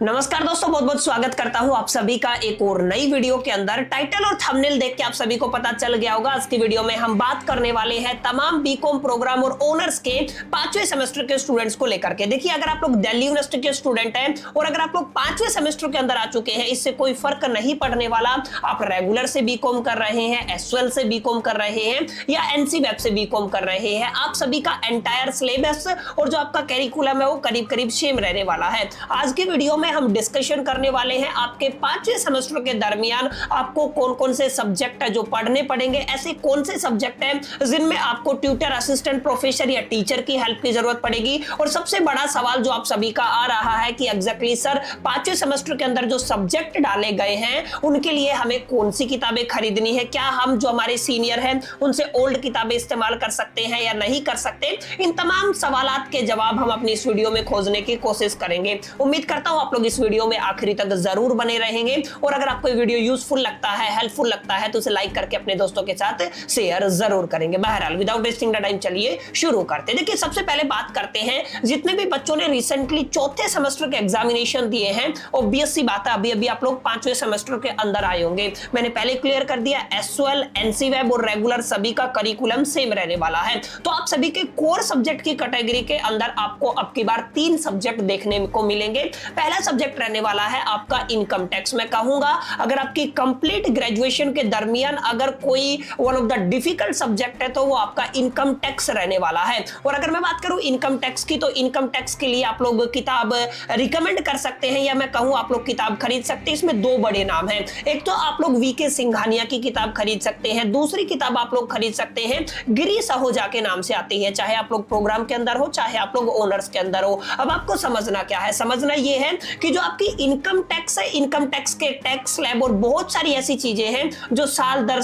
नमस्कार दोस्तों, बहुत बहुत स्वागत करता हूं आप सभी का एक और नई वीडियो के अंदर। टाइटल और थंबनेल देख के आप सभी को पता चल गया होगा। आज की वीडियो में हम बात करने वाले हैं तमाम बीकॉम प्रोग्राम और ऑनर्स के 5वें सेमेस्टर के स्टूडेंट्स को लेकर के। देखिए, अगर आप लोग दिल्ली यूनिवर्सिटी के स्टूडेंट हैं और अगर आप लोग 5वें सेमेस्टर के अंदर आ चुके हैं, इससे कोई फर्क नहीं पड़ने वाला। आप रेगुलर से बीकॉम कर रहे हैं, एसयूएल से बीकॉम कर रहे हैं या एनसी वेब से बीकॉम कर रहे हैं, आप सभी का एंटायर सिलेबस और जो आपका कैरिकुलम है वो करीब करीब सेम रहने वाला है। आज की वीडियो में हम डिस्कशन करने वाले हैं आपके 5वें सेमेस्टर के दरमियान आपको कौन कौन से सब्जेक्ट है जो पढ़ने पड़ेंगे, ऐसे कौन से सब्जेक्ट हैं जिनमें आपको ट्यूटर, असिस्टेंट प्रोफेसर या टीचर की हेल्प की जरूरत पड़ेगी। और सबसे बड़ा सवाल जो आप सभी का आ रहा है कि एग्जैक्टली सर 5वें सेमेस्टर के अंदर जो सब्जेक्ट डाले गए हैं उनके लिए हमें कौन सी किताबें खरीदनी है, क्या हम जो हमारे सीनियर हैं उनसे ओल्ड किताबें इस्तेमाल कर सकते हैं या नहीं कर सकते। इन तमाम सवालात के जवाब हम अपनी इस वीडियो में खोजने की कोशिश करेंगे। उम्मीद करता हूं आप लोग इस वीडियो में आखिरी तक जरूर बने रहेंगे और अगर आपको वीडियो यूजफुल लगता है, हेल्पफुल लगता है तो उसे लाइक करके अपने दोस्तों के साथ शेयर जरूर करेंगे। बहरहाल विदाउट वेस्टिंग द टाइम चलिए शुरू करते हैं। देखिए, सबसे पहले बात करते हैं जितने भी बच्चों ने रिसेंटली चौथे सेमेस्टर के एग्जामिनेशन दिए हैं। ऑब्वियस सी बात है, अभी अभी आप लोग 5वें सेमेस्टर के अंदर आए होंगे। मैंने पहले क्लियर कर दिया, एसयूएल, एनसी वेब और रेगुलर सभी का करिकुलम सेम रहने वाला है। तो आप सभी के कोर सब्जेक्ट की कैटेगरी के अंदर आपको अब की बार 3 सब्जेक्ट देखने को मिलेंगे। पहला सब्जेक्ट रहने वाला है आपका इनकम टैक्स। मैं कहूंगा अगर आपकी कंप्लीट ग्रेजुएशन के दरमियान अगर कोई one of the difficult subject है तो वो आपका इनकम टैक्स रहने वाला है। और अगर मैं बात करूं इनकम टैक्स की, तो इनकम टैक्स के लिए आप लोग किताब रिकमेंड कर सकते हैं या मैं कहूं आप लोग किताब खरीद सकते हैं। इसमें 2 बड़े नाम हैं। एक तो आप लोग वीके सिंघानिया की किताब खरीद सकते हैं, दूसरी किताब आप लोग खरीद सकते हैं गिरीश आहूजा के नाम से आती है। चाहे आप लोग प्रोग्राम के अंदर हो, चाहे आप लोग ऑनर्स के अंदर हो। अब आपको समझना क्या है, समझना यह है कि जो आपकी इनकम टैक्स है, इनकम टैक्स के टैक्स स्लैब और बहुत सारी ऐसी चीजें हैं जो साल दर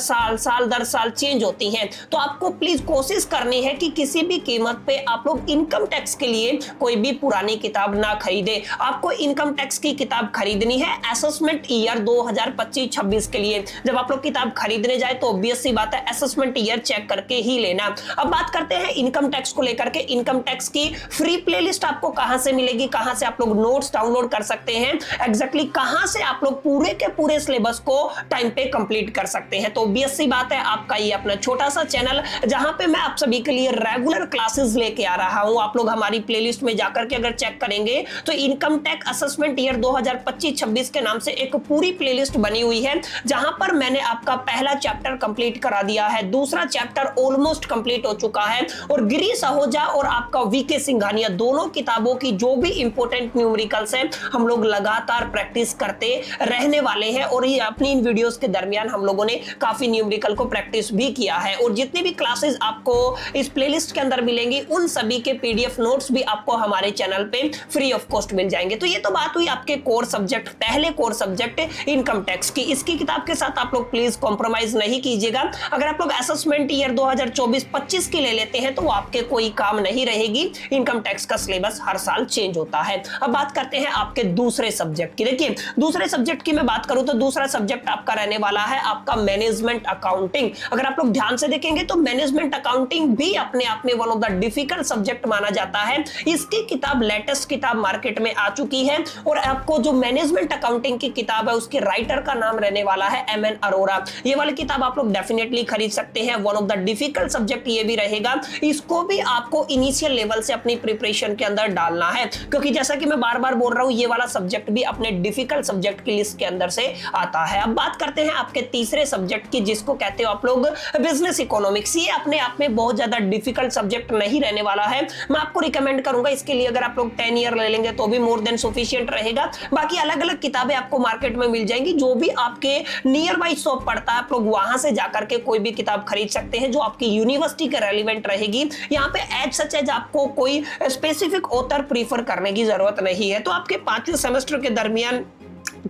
साल चेंज होती हैं। तो आपको प्लीज कोशिश करनी है कि किसी भी कीमत पे आप लोग इनकम टैक्स के लिए कोई भी पुरानी किताब ना खरीदे। आपको इनकम टैक्स की किताब खरीदनी है असेसमेंट ईयर 2025-26 के लिए। जब आप लोग किताब खरीदने जाए तो ऑब्वियस सी बात है असेसमेंट ईयर चेक करके ही लेना। अब बात करते हैं इनकम टैक्स को लेकर के। इनकम टैक्स की फ्री प्लेलिस्ट आपको कहां से मिलेगी, कहां से आप लोग नोट्स डाउनलोड कर सकते हैं, एग्जैक्टली कहां से आप लोग पूरे के पूरे सिलेबस को टाइम पे कंप्लीट कर सकते हैं। तो ऑब्वियस सी बात है, आपका ये अपना छोटा सा चैनल जहां पे मैं आप सभी के लिए रेगुलर क्लासेस लेके आ रहा हूं। आप लोग हमारी प्लेलिस्ट में जाकर के अगर चेक करेंगे तो इनकम टैक्स असेसमेंट ईयर 2025-26 के नाम से एक पूरी प्लेलिस्ट बनी हुई है, जहां पर मैंने आपका पहला चैप्टर कंप्लीट करा दिया है, दूसरा चैप्टर ऑलमोस्ट कंप्लीट हो चुका है और गिरीश आहूजा और आपका वीके सिंघानिया दोनों किताबों की जो भी इंपॉर्टेंट न्यूमेरिकल्स हैं हम लोग लगातार प्रैक्टिस करते रहने वाले हैं। और ये अपनी इन वीडियोस के दरमियान हम लोगों ने काफी न्यूमेरिकल को प्रैक्टिस भी किया है। और जितनी भी क्लासेस आपको इस प्लेलिस्ट के अंदर मिलेंगी उन सभी के पीडीएफ नोट्स भी आपको हमारे चैनल पे फ्री ऑफ कॉस्ट मिल जाएंगे। तो ये तो बात हुई आपके कोर सब्जेक्ट, पहले कोर सब्जेक्ट इनकम टैक्स की। इसकी किताब के साथ आप लोग प्लीज कॉम्प्रोमाइज नहीं कीजिएगा। अगर आप लोग असेसमेंट ईयर 2024-25 की ले लेते हैं तो आपके कोई काम नहीं रहेगी। इनकम टैक्स का सिलेबस हर साल चेंज होता है। अब बात करते हैं आपके दूसरे सब्जेक्ट की। देखिए, दूसरे सब्जेक्ट की मैं बात करूं तो दूसरा सब्जेक्ट आपका रहने वाला है आपका मैनेजमेंट अकाउंटिंग। अगर आप लोग ध्यान से देखेंगे तो मैनेजमेंट अकाउंटिंग भी अपने आप में one of the difficult subject माना जाता है। इसकी किताब, लेटेस्ट किताब मार्केट में आ चुकी है और आपको जो मैनेजमेंट अकाउंटिंग की किताब है उसके राइटर का नाम रहने वाला है एमएन अरोरा। ये वाली किताब आप लोग डेफिनेटली खरीद सकते हैं। One of the difficult subject ये भी रहेगा, इसको भी आपको इनिशियल लेवल से अपनी प्रिपरेशन के अंदर डालना है, क्योंकि जैसा कि मैं बार बार बोल रहा हूं ये वाला सब्जेक्ट भी अपने डिफिकल्ट सब्जेक्ट की लिस्ट के अंदर से आता है। अब बात करते हैं आपके तीसरे सब्जेक्ट की, जिसको कहते हो आप लोग बिजनेस इकोनॉमिक्स। ये अपने आप में बहुत ज्यादा डिफिकल्ट सब्जेक्ट नहीं रहने वाला है। मैं आपको रिकमेंड करूंगा इसके लिए अगर आप लोग 10 ईयर ले लेंगे तो भी मोर देन सफिशिएंट रहेगा। बाकी अलग अलग किताबें आपको मार्केट में मिल जाएंगी, जो भी आपके नियर बाई शॉप पड़ता है आप लोग वहां से जाकर के कोई भी किताब खरीद सकते हैं जो आपकी यूनिवर्सिटी के रेलिवेंट रहेगी। यहाँ पे एज सच एज आपको कोई स्पेसिफिक ऑथर प्रीफर करने की जरूरत नहीं है। तो आपके 5वें सेमेस्टर के दरमियान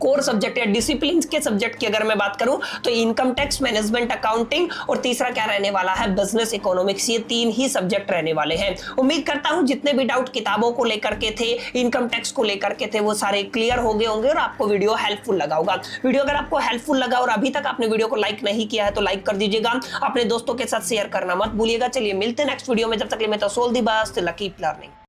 कोर सब्जेक्ट या डिसिप्लिन के सब्जेक्ट की अगर मैं बात करूं तो इनकम टैक्स, मैनेजमेंट अकाउंटिंग और तीसरा क्या रहने वाला है, बिजनेस इकोनॉमिक्स। ये 3 ही सब्जेक्ट रहने वाले हैं। उम्मीद करता हूं जितने भी डाउट किताबों को लेकर के थे, इनकम टैक्स को लेकर के थे, वो सारे क्लियर हो गए होंगे और आपको वीडियो हेल्पफुल लगा होगा। वीडियो अगर आपको हेल्पफुल लगा और अभी तक आपने वीडियो को लाइक नहीं किया है तो लाइक कर दीजिएगा, अपने दोस्तों के साथ शेयर करना मत भूलिएगा। चलिए मिलते हैं नेक्स्ट वीडियो में, जब तक के लिए मैं तो सोल दी बस, कीप लर्निंग।